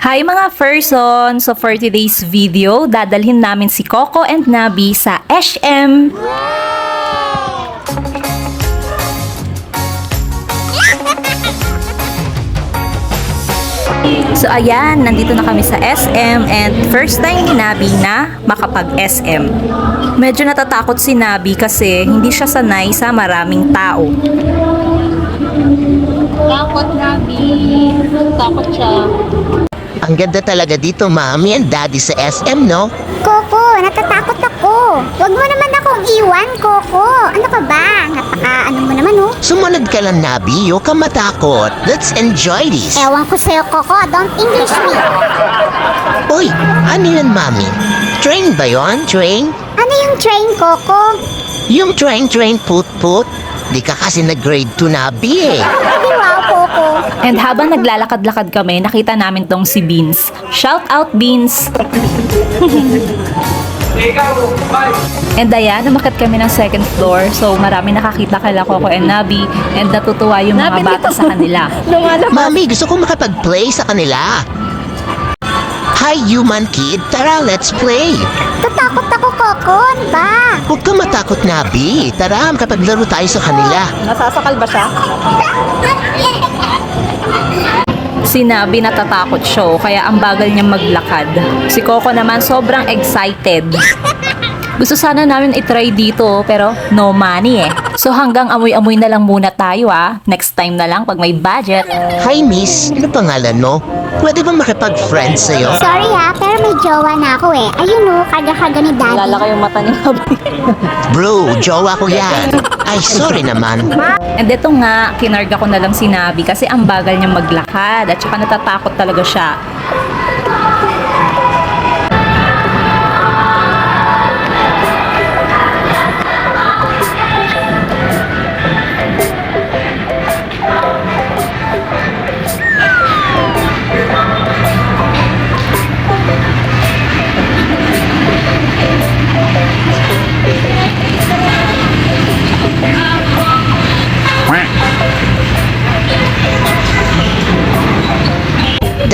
Hi mga person! So for today's video, dadalhin namin si Coco and Nabi sa SM. So ayan, nandito na kami sa SM and first time ni Nabi na makapag-SM. Medyo natatakot si Nabi kasi hindi siya sanay sa maraming tao. Takot, Nabi. Takot siya. Ang ganda talaga dito, Mami and Daddy sa SM, no? Coco, natatakot ako. Huwag mo naman akong iwan, Coco. Ano ka ba? Ano mo naman, oh. Sumunod ka lang, Nabi. Huwag kang matakot. Let's enjoy this. Ewan ko sa'yo, Coco. Don't English me. Uy, ano yun, Mami? Train ba yun? Train? Ano yung train, Coco? Yung train, put. Di ka kasi nag-grade 2, Nabi, eh. Hindi, wow, Coco. And habang naglalakad-lakad kami, nakita namin tong si Beans. Shout out, Beans! And ayan, umakyat kami ng second floor. So marami nakakita kay Coco and Nabi. And natutuwa yung mga bata sa kanila. Mami, gusto kong makapag-play sa kanila. Hi, human kid. Tara, let's play. Tatakot ako, Coco. Ano ba? Huwag kang matakot, Nabi. Tara, makapaglaro tayo sa kanila. Nasasakal ba siya? Si Nabi natatakot siya, kaya ang bagal niya maglakad. Si Coco naman sobrang excited. Gusto sana namin itry dito, pero no money eh. So hanggang amoy-amoy na lang muna tayo Next time na lang pag may budget. Hi, miss. Ano pangalan mo? Pwede ba makipag-friend sa'yo? Sorry pero may jowa na ako eh. Ayun oh, karga-karga ni Daddy. Lalaki yung mata ni Nabi. Bro, jowa ko yan. Ay, sorry naman. And ito nga, kinarga ko na lang si Nabi kasi ang bagal niya maglakad at saka natatakot talaga siya.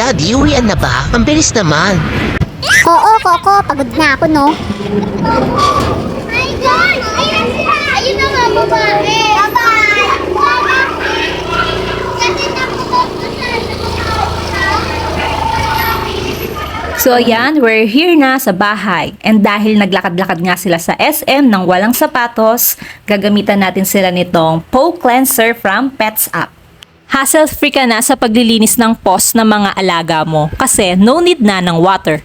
Daddy, uwian na ba? Ang bilis naman. Oo, Coco. Pagod na ako, no? Hi, guys! Ayun sila! Ayun na nga, babae! Bye-bye! Kasi So ayan, we're here na sa bahay. And dahil naglakad-lakad nga sila sa SM ng walang sapatos, gagamitan natin sila nitong Paw Cleanser from Pets App. Hassle-free ka na sa paglilinis ng paws ng mga alaga mo kasi no need na ng water.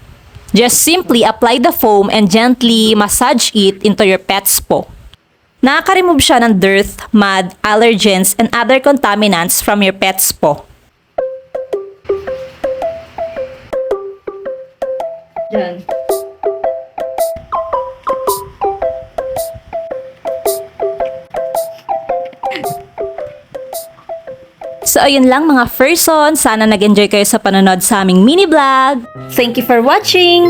Just simply apply the foam and gently massage it into your pet's paw. Nakaka-remove siya ng dirt, mud, allergens, and other contaminants from your pet's paw. Diyan. So ayun lang mga person, sana nag-enjoy kayo sa panonood sa aming mini vlog. Thank you for watching!